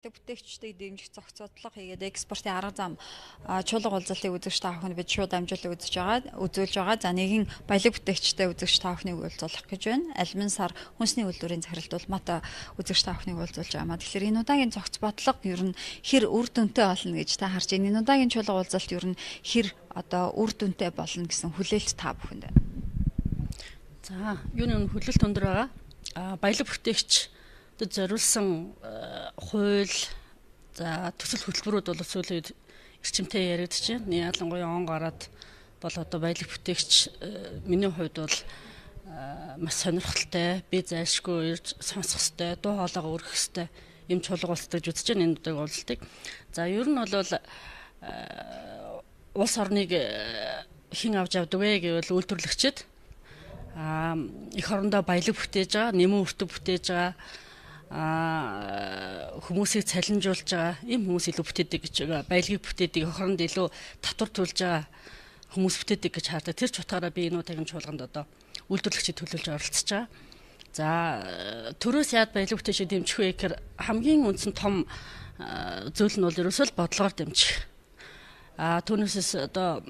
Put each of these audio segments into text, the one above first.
Бүтээгчдийг дэмжих зохицуулалт хийгээд экспортын арга зам чуулга уулзалтын үзэгч та бүхэнд бид шууд амжилт үзүүлж байгаа. За нэгэн баялаг бүтээгчтэй үзэгч та бүхнийг уулзуулах гэж байна. Албан сар хүнсний үйлдвэрийн захиралт улмат үзэгч та бүхнийг уулзуулж байгаа. Тэгэхээр энэ удаагийн зохиц бодлого ер нь хэр үр дүнтэй болно гэж та харж байна. Энэ удаагийн чуулга уулзалт ер нь хэр үр дүнтэй болно гэсэн хүлээлт та бүхэнд байна. За, юу нэг хүлээлт өндөр байгаа. Баялаг бүтээгч зориулсан хууль за төсөл хөтөлбөрүүд бол сүүлийн үед эрчимтэй яригдж байна. Ялангуяа он гараад бол одоо баялаг бүтээгч миний хувьд бол маш сонирхолтой, би зайлшгүй ирж сонсох ёстой, дуу хоолойгоо өргөх ёстой юм чуулга уулзалт гэж үзэж байна энэ удаагийн уулзалтыг. За ер нь бол улс орныг хэн авч явдаг вэ гэвэл үйлдвэрлэгчид эх орондоо баялаг бүтээж байгаа, нэмэн өртөг бүтээж байгаа, хүмүүсийг цалинжуулж байгаа ийм хүмүүс илүү бүтээдэг гэж байгаа. Баялагийг бүтээдэг эх оронд илүү татвар төлж байгаа хүмүүс бүтээдэг гэж хардаг. Тэр ч утгаараа би энэ удаагийн чуулганд одоо үйлдвэрлэгчид төлөвлөж оролцож байгаа. За төрөөс яад баялаг бүтээчийг дэмжих вэ гэхээр хамгийн үндсэн том зүйл нь бол ерөөсөө л бодлогоор дэмжих. Түүнээсээс одоо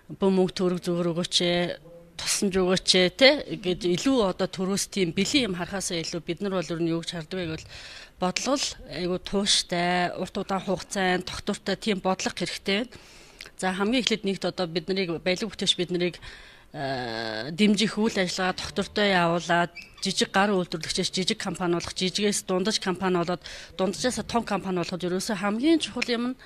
мөнгө төгрөг зөвөр өгөөч тусламж өгөөч те гэж илүү одоо төрөөс тийм бэлэн юм харахаасаа илүү бид нар бол ер нь юу гэж харддаг вэ гэвэл бодлого айгу тууштай, урт удаан хугацаанд тогтвортой тийм бодлого хэрэгтэй байна. За хамгийн эхлээд нэгт одоо бид нарыг баялаг бүтээч бид нарыг дэмжих үйл ажиллагаа тогтвортой явуулаад жижиг гар үйлдвэрлэгчээс жижиг компани болох, жижигээс дундаж компани болоод дунджаас том компани болоход ерөөсөө хамгийн чухал юм нь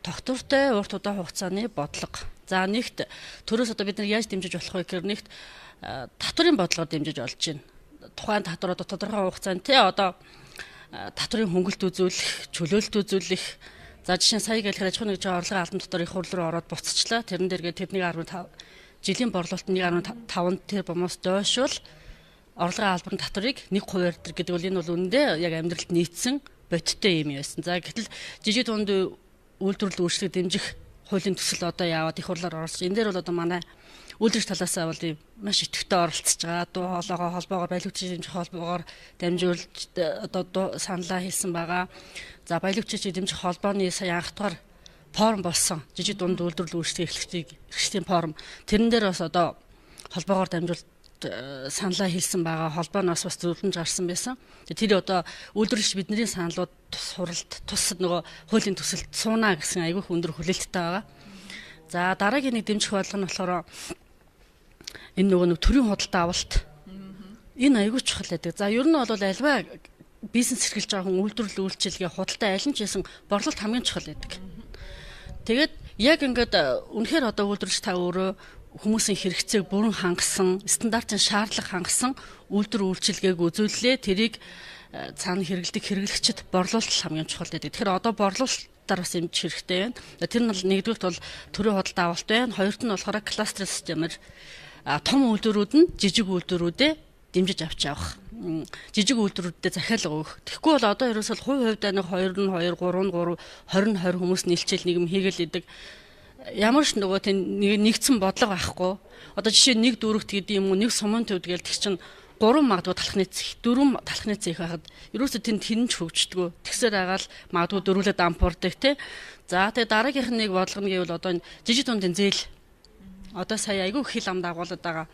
тогтвортой урт удаан хугацааны бодлого. За нэгт төрөөс одоо бид нар яаж дэмжиж болох вэ гэхээр нэгт татварын бодлогоор дэмжиж олж байна. Тухайн татвар одоо тодорхой хугацаанд одоо татварын хөнгөлт үзүүлэх, чөлөөлөлт үзүүлэх. За жишээ нь сая гэлэхээр аж ахуйн нэгжийн орлогын албан дотор их хурл руу ороод буцчихлаа. Тэрэн дээргээ тэдний 1.5 жилийн борлуулалт 1.5 тэрбумоос доош орлогын албан татварыг 1% гэдэг бол энэ бол үнэндээ яг амьдралд нийцсэн бодиттой юм байсан. За гэтэл жижиг дунд үйлдвэрлэл үйлчлэг дэмжих хуулийн төсөл одоо яваад их хурлаар оролцож. Энэ дээр бол одоо манай үйлдвэрч талаасаа бол маш идэвхтэй оролцож байгаа. Дуу хоолойгоо холбоогоор баялаг бүтээгчийн дэмжих холбоогоор дамжуулж одоо саналаа хэлсэн байгаа. За баялаг бүтээгчийн дэмжих холбооны сая анх дахь форум болсон. Жижиг дунд үйлдвэрлэл үйлчлэг эрхлэгчдийн форум. Тэрэн дээр бас одоо холбоогоор дамжуулж саналаа хэлсэн байгаа. Холбооноос бас зөвлөмж гарсан байсан. Тэр одоо үйлдвэрлэгч бидний саналууд суралт тус нөгөө хуулийн төсөлд суунаа гэсэн айгүйх өндөр хүлээлттэй байгаа. За дараагийн нэг дэмжих бодлого нь болохоор энэ нөгөө төрийн худалдаа авалт. Энэ айгүй чухал байдаг. За ер нь бол альва бизнес эрхэлж байгаа хүн үйлдвэрлэл үйлчилгээ худалдаа аль нь ч гэсэн борлуулалт хамгийн чухал байдаг. Тэгээд яг ингээд үнэхээр одоо үйлдвэрлэгч та өөрөө хүмүүсийн хэрэгцээг бүрэн хангасан, стандартын шаардлага хангасан үйлдвэр үйлчилгээг үзүүллээ. Тэрийг цаана хэрэглэдэг хэрэглэгчид борлуулалт хамгийн чухал гэдэг. Тэгэхээр одоо борлуулалтаар бас эмч хэрэгтэй байна. Тэр нь нэгдүгürt бол төрийн худалдаа авалт байна. Хоёрт нь болохоор кластер системээр том үйлдвэрүүд нь жижиг үйлдвэрүүдэд дэмжиж авч явах. Жижиг үйлдвэрүүдэд захиалга өгөх. Тэгэхгүй бол одоо ерөөсөө хувь хувьдаа нэг 2 нь 2, 3 нь 3, 20 хүмүүс нийлчээл нийгэм хийгээл идэг. Ямар ч нөгөө нэгдсэн бодлого байхгүй. Одоо жишээ нь нэг дүүрэгт гэдэг юм уу, нэг сумын төвд гээл тэг чинь 3 магадгүй талхны цэх, 4 талхны цэх байхад ерөөсөө тэнд хинж хөгждгөө. Тэгсээр агаал магадгүй дөрүлээ дампуурдаг тий. За тэгээ дараагийнх нь нэг бодлого нь гэвэл одоо жижиг дундын зээл. Одоо сая айгүй хил ам дагуулад байгаа.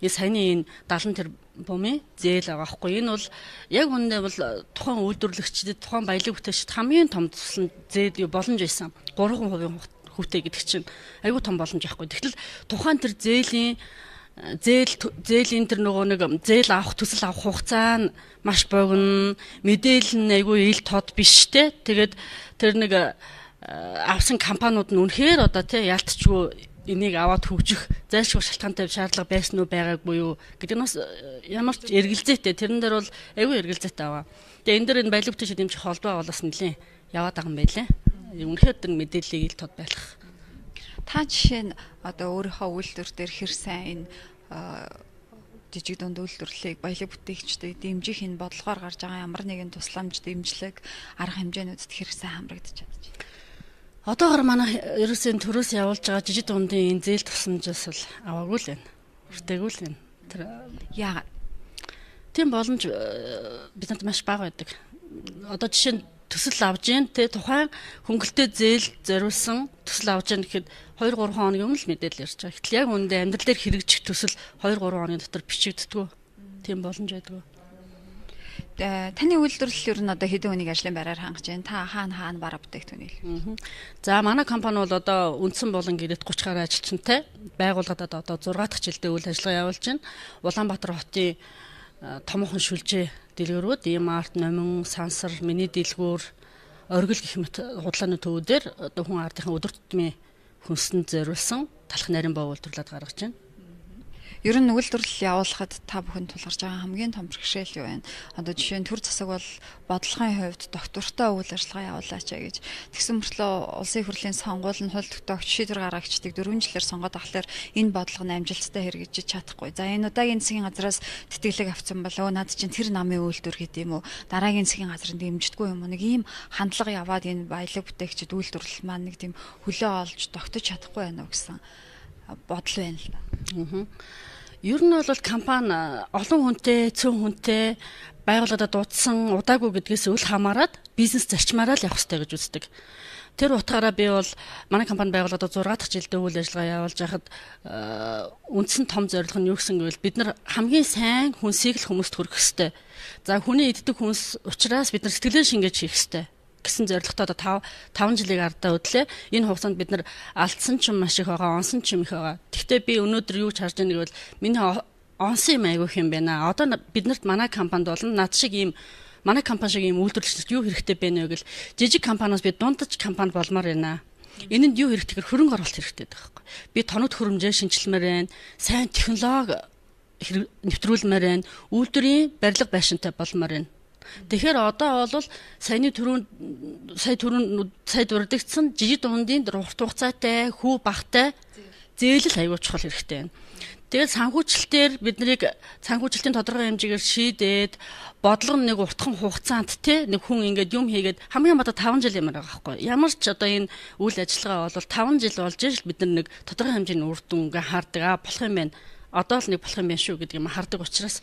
Энэ саяны энэ 70 тэрбумын зээл байгаа байхгүй. Энэ бол яг үнэндээ бол тухайн үйлдвэрлэгчдэд, тухайн баялаг бүтээгчдэд хамгийн том туслан зээл боломж байсан. 3% хүүтэй гэдэг чинь айгүй том боломж байхгүй. Тэгтэл тухайн тэр зээлийн тэр нөгөө нэг зээл авах төсөл авах хугацаа нь маш богино, мэдээлэл нь айгүй ил тод биш те. Тэгээд тэр нэг авсан компаниуд нь үнэхээр одоо те ялтчгүй энийг аваад хөгжих зайлшгүй шалтгаантай шаардлага байсан уу байгаагүй юу гэдэг нь бас ямар ч эргэлзээтэй. Тэрэн дээр бол айгүй эргэлзээтэй аваа. Тэгээ энэ дээр энэ баялаг бүтээгчид дэмжих холбоо бол бас нэлээд яваад байгаа юм байлээ. Үнэхээр тэр мэдээллийг ил тод байлгах. Та жишээ нь одоо өөрийнхөө үйлдвэр дээр хэр сайн жижиг дунд үйлдвэрлэлийг баялаг бүтээгчдийг дэмжих энэ бодлогоор гарч байгаа ямар нэгэн тусламж дэмжлэг арга хэмжээнүүдэд хэр сайн хамрагдаж байна. Одоогоор манай ерөөсөө төрөөс явуулж байгаа жижиг дундын энэ зээл тусламжаас бол аваагүй л байна. Хүртээгүй л байна. Тэр яагаад? Тийм боломж бидэнд маш бага байдаг. Одоо жишээ нь төсөл авж जैन тэ тухайн хөнгөлтэй зээл зориулсан төсөл авж जैन гэхэд 2 3 хоногийн өмнө л мэдээлэл ярьж байгаа. Гэтэл яг үүндээ амьдрал дээр хэрэгжих төсөл 2 3 хоногийн дотор бичигддэг. Тийм боломж байдаг. Таны үйлдвэрлэл ер нь одоо хэдэн хүнийг ажлын байраар хангаж байна? Та хаана бараа бүтээгдэхүүнийг? За манай компани бол одоо үндсэн болон гэрээт 30 гаруй ажилчинтай байгууллагад одоо 6 дахь жилдээ үйл ажиллагаа явуулж байна. Улаанбаатар хотын томоохон шүлжээ дэлгүүрүүд Имарт, Номин, Сансар, Миний дэлгүүр, Оргил гэх мэт худалдааны төвүүдээр одоо хүн ардынхаа өдөр тутмын хүнсэнд зориулсан талах нарийн боо үйлдвэрлээд гаргаж байна. Ер нь үйлдвэрлэл явуулахад та бүхэн тулгарч байгаа хамгийн том бэрхшээл юу вэ? Одоо жишээ нь төр засаг бол бодлогын хувьд доктортой үйл ажиллагаа явуулаач гэж. Тэгсэн мөртлөө улсын хурлын сонгуул нь хууль тогтоогч шийдвэр гаргагчдыг 4 жилээр сонгоод авахлаар энэ бодлого нь амжилттай хэрэгжиж чадахгүй. За энэ удаагийн засгийн газраас тэтгэлэг авсан болоо над чинь тэр намын үйлдвэр гэдэг юм уу? Дараагийн засгийн газрын дэмждэггүй юм уу? Нэг ийм хандлага яваад энэ баялаг бүтээгчид үйлдвэрлэл маань нэг тийм хөлөө олж тогтож чадахгүй байна уу гэсэн бодол байна л да. Ер нь бол компани олон хүнтэй, цөөн хүнтэй байгууллагад дуудсан удаагүй гэдгээс үл хамааран бизнес зарчмаараа л явах хэрэгтэй гэж үздэг. Тэр утгаараа би бол манай компани байгууллагад 6 дахь жилдээ үйл ажиллагаа явуулж байхад үндсэн том зорилго нь юу гэсэн гэвэл бид нар хамгийн сайн хүнсийг л хүмүүст хүргэх хэрэгтэй. За хүний иддэг хүнс учраас бид нар сэтгэлээ шингээж хийх хэрэгтэй гэсэн зорилготой одоо 5 жилийн ардаа өдлөө. Энэ хугацаанд бид нар алдсан ч маш их байгаа, онсон ч юм их байгаа. Гэхдээ би өнөөдөр юу ч харж байгаа гэвэл миний онсон юм айгүйх юм байна. Одоо биднэрт манай компанид бол над шиг ийм манай компани шиг ийм үйлдвэрлэгчид юу хэрэгтэй байна вэ гэл жижиг компаниас би дундаж компани болмоор байна. Энэнд юу хэрэгтэй гэхээр хөрөнгө оруулалт хэрэгтэй байхгүй. Би тоног хөрөмжөө шинжилмээр байна. Сайн технологи нэвтрүүлмээр байна. Үйлдвэрийн барилга байшинтай болмоор байна. Тэгэхээр одоо бол сая дурддагсан жижиг дундын урт хугацаатай хүү багтай зээлэл аягүй чухал хэрэгтэй байна. Тэгээд санхүүжилтээр биднийг санхүүжилтийн тодорхой хэмжээгээр шийдээд бодлого нэг уртхан хугацаанд нэг хүн ингээд юм хийгээд хамгийн бата 5 жил юмар байгаа байхгүй. Ямар ч одоо энэ үйл ажиллагаа бол 5 жил болж ижил бид нар нэг тодорхой хэмжээний үр дүн ингээ хардаг болох юм байна. Одоо л нэг болох юм байна шүү гэдэг юм хардаг учраас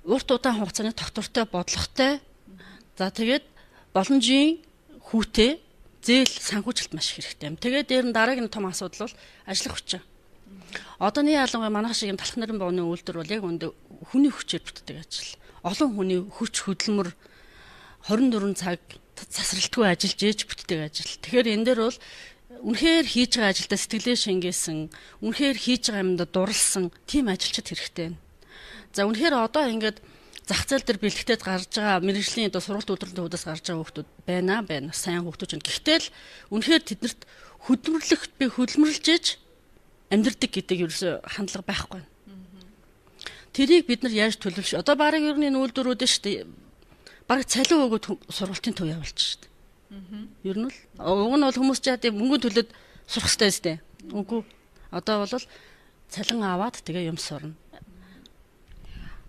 урт удаан хугацааны тогтвортой бодлоготой за тэгээд боломжийн хүүтэй зээл санхүүжилт маш хэрэгтэй юм. Тэгээд дээр нь дараагийн том асуудал бол ажиллах хүчин. Одооний ялангуяа манайх шиг юм талх нарын бооны үйлдвэр бол яг үүндээ хүний хүчээр бүтдэг ажил. Олон хүний хүч хөдөлмөр 24 цаг засралтгүй ажиллаж ээж бүтдэг ажил. Тэгэхээр энэ дээр бол үнэхээр хийж байгаа ажилдаа сэтгэлээ шингээсэн, үнэхээр хийж байгаа юмдаа дурлсан тийм ажилчид хэрэгтэй байна. За үнэхээр одоо ингээд зах зээл дээр бэлтгэж гарч байгаа мэргэжлийн одоо сургалт үйлдвэрлэлийн хуудас гарч байгаа хүмүүс байна. Сайн хүмүүс байна. Гэхдээ л үнэхээр тэднэрт хөдөлмөрлөхт би хөдөлмөрлжээж амьдрдаг гэдэг ерөөсө хандлага байхгүй. Тэрийг бид нар яаж төлөвлөж одоо бараг ер нь энэ үйлдвэрүүд шүү дээ. Бараг цалин өгөөд сургалтын төв явуулж шүү дээ. Ер нь л уг нь бол хүмүүс жаад мөнгө төлөөд сурах хэрэгтэй шүү дээ. Үгүй. Одоо бол цалин аваад тэгээ юм сурна.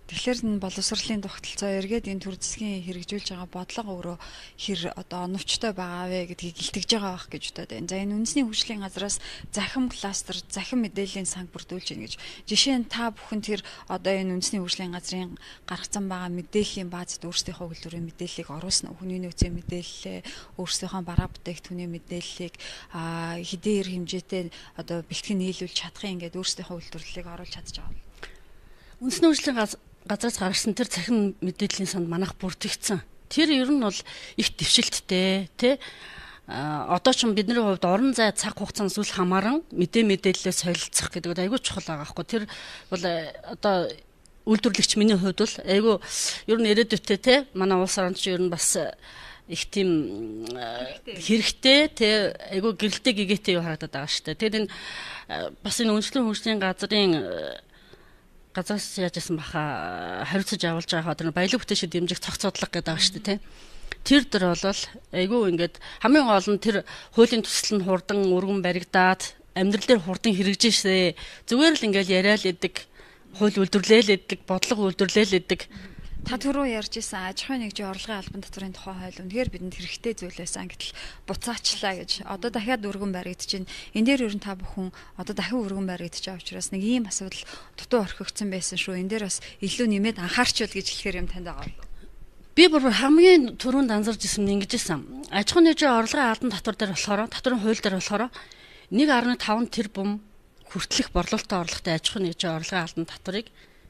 Тэгэхээр энэ боловсролын тогтолцоо эргээд энэ төр засгийн хэрэгжүүлж байгаа бодлого өөрөө хэр одоо оновчтой байгаа вэ гэдгийг илтгэж байгаа байх гэж бодод байна. За энэ үндэсний хөгжлийн газраас захим кластер, захим мэдээллийн санг бүрдүүлж байна гэж. Жишээ нь та бүхэн тэр одоо энэ үндэсний хөгжлийн газрын гаргацсан байгаа мэдээллийн баазад өөрсдийнхөө хөлбөрийн мэдээллийг оруулсан хүний нөөцийн мэдээлэлээ, өөрсдийнхөө бараа бүтээгдэхүүний мэдээллийг хэдээр хэмжээтэй одоо бэлтгэн нийлүүлж чадах юм ингээд өөрсдийнхөө хөлбөрлөлийг оруулж чадж байгаа. Үндэсний хөгжлийн газраас гаргасан тэр цахим мэдээллийн санд манайх бүртгэгдсэн. Тэр ер нь бол их дэвшилттэй тий. Одоо ч бидний хувьд орон зай цаг хугацаанаас үл хамааран мэдээлэлээ солилцох гэдэг айгүй чухал байгаа байхгүй. Тэр бол одоо үйлдвэрлэгч миний хувьд бол айгүй ер нь ирээдүйтэй тий. Манай улс орнд ч ер нь бас их тийм хэрэгтэй тий айгүй гэрэлтэй гэгээтэй юу харагдаад байгаа шүү дээ. Тэгэхээр энэ бас энэ үндэсний хөгжлийн газраас яаж яасан баха хариуцаж явуулж байгаа хаа баялаг бүтээшээ дэмжих цогц судлага гэдэг байгаа шүү дээ тий. Тэр дөр бол айгүй ингээд хамгийн гол нь тэр хуулийн төсөл нь хурдан өргөн баригдаад амьдрал дээр хурдан хэрэгжижээ. Зүгээр л ингээд яриад идэг, хууль үйлдвэрлээл идэг, бодлого үйлдвэрлээл идэг. Та түрүү ярьж исэн аж ахуйн нэгжийн орлогын албан татврын тухай хууль үнэхээр бидэнд хэрэгтэй зүйл байсан. Гэтэл буцаачлаа гэж. Одоо дахиад өргөн баригдчихээн. Энэ дээр ер нь та бүхэн одоо дахин өргөн баригдчих байгаа учраас нэг ийм асуудал дутуу орхигдсон байсан шүү. Энэ дээр бас илүү нэмээд анхаарчвал гэж хэлэхээр юм танд байгаа. Би бүр хамгийн түрүүнд анзарч ирсэн нь ингэж исэн. Аж ахуйн нэгжийн орлогын албан татвар дээр болохоор татварын хууль дээр болохоор 1.5 тэрбум хүртэлх борлуулалтын орлоготой аж ахуйн нэгжийн орлогын албан татварыг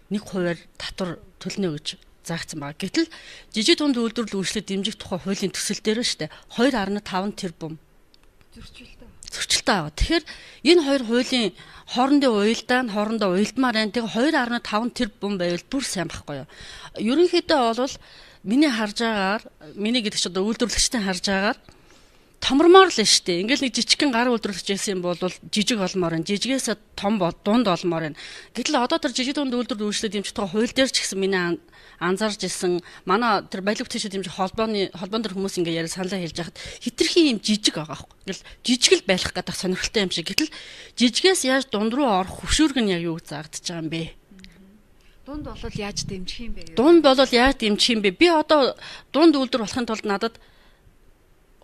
1%-аар татвар төлнө гэж заагдсан байна. Гэтэл жижиг дунд үйлдвэрлэл үйлчлэлд дэмжих тухай хуулийн төсөл дээр нь шүү дээ 2.5 тэрбум зөрчилтэй байгаа. Тэгэхээр энэ хоёр хуулийн хоорондын хоорондоо уялдмаар байна. Тэгээ 2.5 тэрбум байвал бүр сайн байхгүй юу? Ерөнхийдөө бол миний харж байгаагаар миний гэдэг чинь одоо үйлдвэрлэгчдийн харж байгаагаар томормоор л шүү дээ. Ингээл нэг жижигхэн гар үйлдвэрлэгч байсан бол жижиг олмоор байна. Жижигээс том дунд олмоор байна. Гэтэл одоо тэр жижиг дунд үйлдвэрлэл үйлчлэлд дэмжих тухай хууль дээр ч гэсэн миний анзаарч ирсэн манай тэр баялаг бүтээчид дэмжих холбоон дээр хүмүүс ингээ яриа саналаа хэлж яхад хитрхийн юм жижиг байгаа байхгүй. Ингээл жижиг л байх гэдэг сонирхолтой юм шиг. Гэтэл жижигээс яаж дунд руу орох хөшүүрг нь яг юу заагдаж байгаа юм бэ? Дунд болол яаж дэмжих юм бэ? Дунд болол яаж дэмжих юм бэ? Би одоо дунд үйлдвэр болохын тулд надад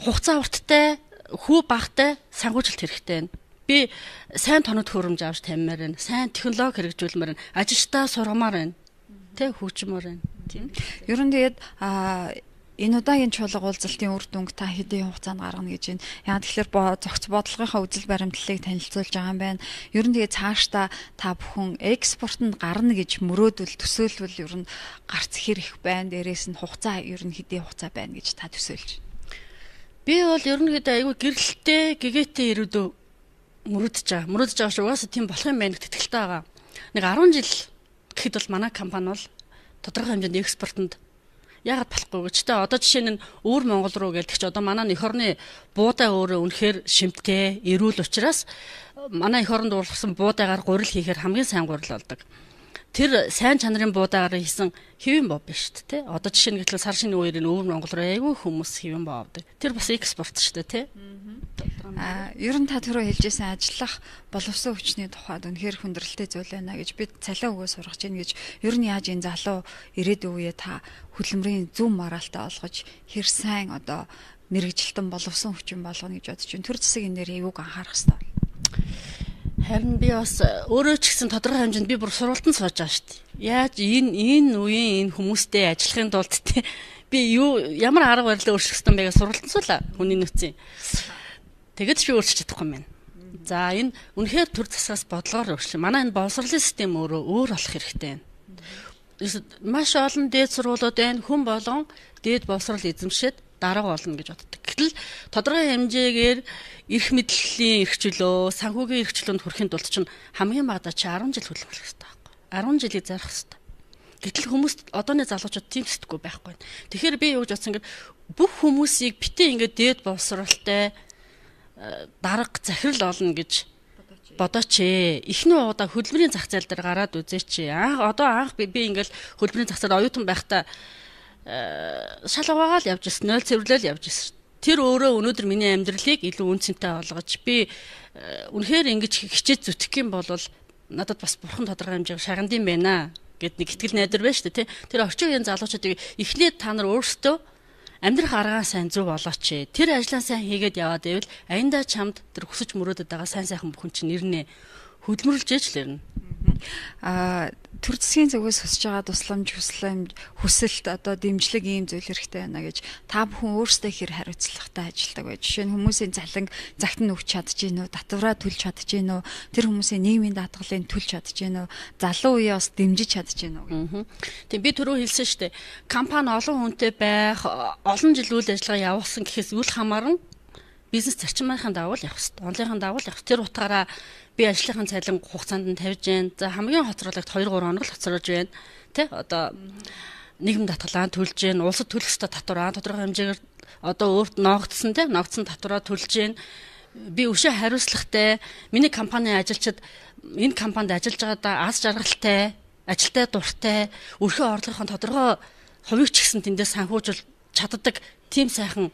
хугацаа урттай, хүү багтай санхүүжилт хэрэгтэй байна. Би сайн тоног төхөөрөмж авч тамимаар байна. Сайн технологи хэрэгжүүлмээр байна. Ажилчдаа сургамаар байна. Тэ хөгжмөр байна. Тийм. Ер нь тэгээд энэ удаагийн чуулга уулзалтын үр дүнг та хэдийн хугацаанд гаргана гэж байна. Яг тэгэхээр зохиц бодлогынхаа үзэл баримтлалыг танилцуулж байгаа юм байна. Ер нь тэгээд цаашдаа та бүхэн экспортод гарна гэж мөрөөдвөл төсөөлвөл ер нь гарц хэрэг байна. Дээрээс нь хугацаа ер нь хэдийн хугацаа байна гэж та төсөөлж байна. Би бол ерөнхийдөө айгүй гэрэлтэй гэгээтэй ирээдүй мөрөдөж байгаа шүү. Угаасаа тийм болох юм байна гэж итгэлтэй байгаа. Нэг 10 жил гэхэд бол манай компани бол тодорхой хэмжээнд экспортод яагаад болохгүй гэж тэ одоо жишээ нь өвөр Монгол руу гэлдэг чи одоо манай эх орны буудаа өөрөө үнэхээр шимтгэ, эрүүл учраас манай эх оронд урсан буудаагаар гурил хийхээр хамгийн сайн гурил болдог. Тэр сайн чанарын буудаагаар хийсэн хэвэн бов биш шүү дээ. Одоо жишээ нь гэтэл сар шинэ үеэр өвөр Монгол руу айгүй хүмүүс хэвэн бов авдаг. Тэр бас экспорт шүү дээ, тэ. Ер нь та түрүү хэлжсэн ажиллах боловсон хүчний тухайд үнэхээр хүндрэлтэй зүйл байна гэж бид цалиа өгөө сургаж гин гэж ер нь яаж энэ залуу ирээдүйн үе та хөдөлмөрийн зөв моралтай олгож хэр сайн одоо мэрэгжилтэн боловсон хүчин болгоно гэж бодож байна. Тэр зэсэг энэ дээр эвгүй анхаарах хэрэгтэй. Харин би бас өөрөө ч гэсэн тодорхой хэмжээнд би бүр сургалтанд сууж байгаа шүү дээ. Яаж энэ үеийн энэ хүмүүстэй ажиллахын тулд те би ямар арга барилаа өөрчлөх ёстой бэ гэж сургалтанд суулаа хүний нөөцийн. Тэгэд би өөрчилж чадахгүй юм байна. За энэ үнэхээр төр засгаас бодлогоор өөрчлөе. Манай энэ боловсролын систем өөрөө өөр болох хэрэгтэй байна. Маш олон дээд сургуулиуд байна. Хүн болгон дээд боловсрол эзэмшээд дарга болно гэж боддог. Гэтэл тодорхой хэмжээгээр эрх мэдлийн эрхчлөө, санхүүгийн эрхчлөөнд хүрэхин тулд чинь хамгийн багадаа чи 10 жил хөдөлмөрлөх хэрэгтэй байхгүй. 10 жилийг зарах хэрэгтэй. Гэтэл хүмүүс одооны залуучууд тийм сэтгэхгүй байхгүй. Тэгэхээр би юу гэж бодсон ингээд бүх хүмүүсийг битээ ингээд дээд боловсролтой дарга захирал олно гэж бодооч ээ. Эхний удаа хөдөлмөрийн зах зээл дээр гараад үзээч ээ. Анх би ингээд хөдөлмөрийн зах зээл оюутан байхдаа шалгаваагаал явж ирсэн, нойл цэвэрлэл явж ирсэн. Тэр өөрөө өнөөдөр миний амьдралыг илүү үнцэнтэй болгож би үнэхээр ингэж хичээж зүтгэх юм бол надад бас бурхан тодорхой хэмжээгээр шагнад юм байна гэд нэг итгэл найдар байна шүү дээ. Тэр орчин үеийн залуучуудыг эхлээд та нар өөрсдөө амьдрах аргаа сайн зөв болооч ээ. Тэр ажлаа сайн хийгээд яваад байвал аяндаа чамд тэр хүсэж мөрөөдөд байгаа сайн сайхан бүхэн чинь нэрнэ хөдөлмөрлж ээж л ирнэ. Төр засгийн зүгээс хүсэж байгаа тусламж хүсэлт одоо дэмжлэг ийм зүйл хэрэгтэй байна гэж та бүхэн өөрсдөө хэр хариуцлагатай ажилдаг вэ? Жишээ нь хүмүүсийн захид нь өгч чадж гин үү, татвараа төлж чадж гин үү, тэр хүмүүсийн нийгмийн даатгалыг төлж чадж гин үү, залуу үеэ бас дэмжиж чадж гин үү? Тийм би түрүү хэлсэн шүү дээ. Компани олон хүнтэй байх, олон жил үйл ажиллагаа явуулсан гэхээс үл хамааран бизнес зарчмынхаа дагуу л явах хэрэгтэй. Онлынхаа дагуу л явах. Тэр утгаараа би ажлынхаа цалин хугацаанд нь тавьж байна. За хамгийн хоцрологт 2-3 хоног л хоцрож байна. Тэ одоо нийгэм татгалаа төлж байна. Улсад төлөх ёстой татвараа тодорхой хэмжээгээр одоо өөрт ноогдсон тэ ноогдсон татвараа төлж байна. Би өшөө хариуцлагатай. Миний компанийн ажилчид энэ компанид ажиллаж байгаадаа аз жаргалтай, ажилтай дуртай, өрхөө орлогын тодорхой хувийг ч гэсэн тэндээ санхүүжил чаддаг тийм сайхан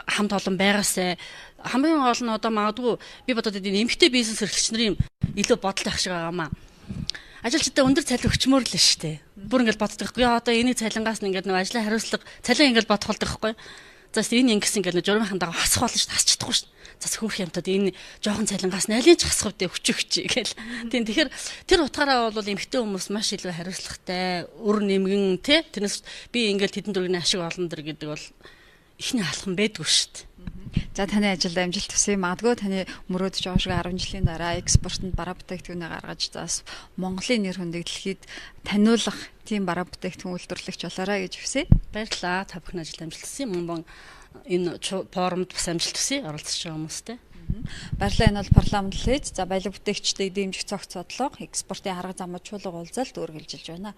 хамт олон байгаасай. Хамгийн гол нь одоо магадгүй би бодоод энэ эмэгтэй бизнес эрхлэгч нарын илүү бодолтой ах шиг байгаамаа. Ажилчдаа өндөр цалин өгчмөр л шүү дээ. Бүр ингэж боддог байхгүй. Одоо энийг цалингаас нь ингэж нэг ажлын хариуцлага цалин ингэж бодох болдог байхгүй. За энэ ингэсэн ингээл журмынхан дага хасах болно шүү дээ. Хасч чадахгүй шүү. За хөөх юмтад энэ жоохон цалингаас найлын ч хасах вэ өчөөгч гэл. Тийм тэгэхээр тэр утгаараа бол эмэгтэй хүмүүс маш илүү хариуцлагатай, өр нэмгэн тий тэрнээс би ингээл тэдэн дөргийн ашиг олон дэр гэдэг бол ихний алхам байдгүй шүү дээ. За таны ажилд амжилт хүсье. Магадгүй таны мөрөөдөж байгаа шиг 10 жилийн дараа экспортод бараа бүтээгдэхүүнээ гаргаж заас Монголын нэр хүндийг дэлхийд таниулах тийм бараа бүтээгдэхүүн үйлдвэрлэгч болоорой гэж хүсье. Баярлалаа. Та бүхэн ажилд амжилт хүсье. Мөн энэ форумд бас амжилт хүсье. Оролцож байгаа хүмүүстээ. Баярлалаа. Энэ бол парламент лээд. За баялаг бүтээгчдийг дэмжих цогц бодлого, экспортын арга замууд чуулга уулзалт үргэлжилж байна.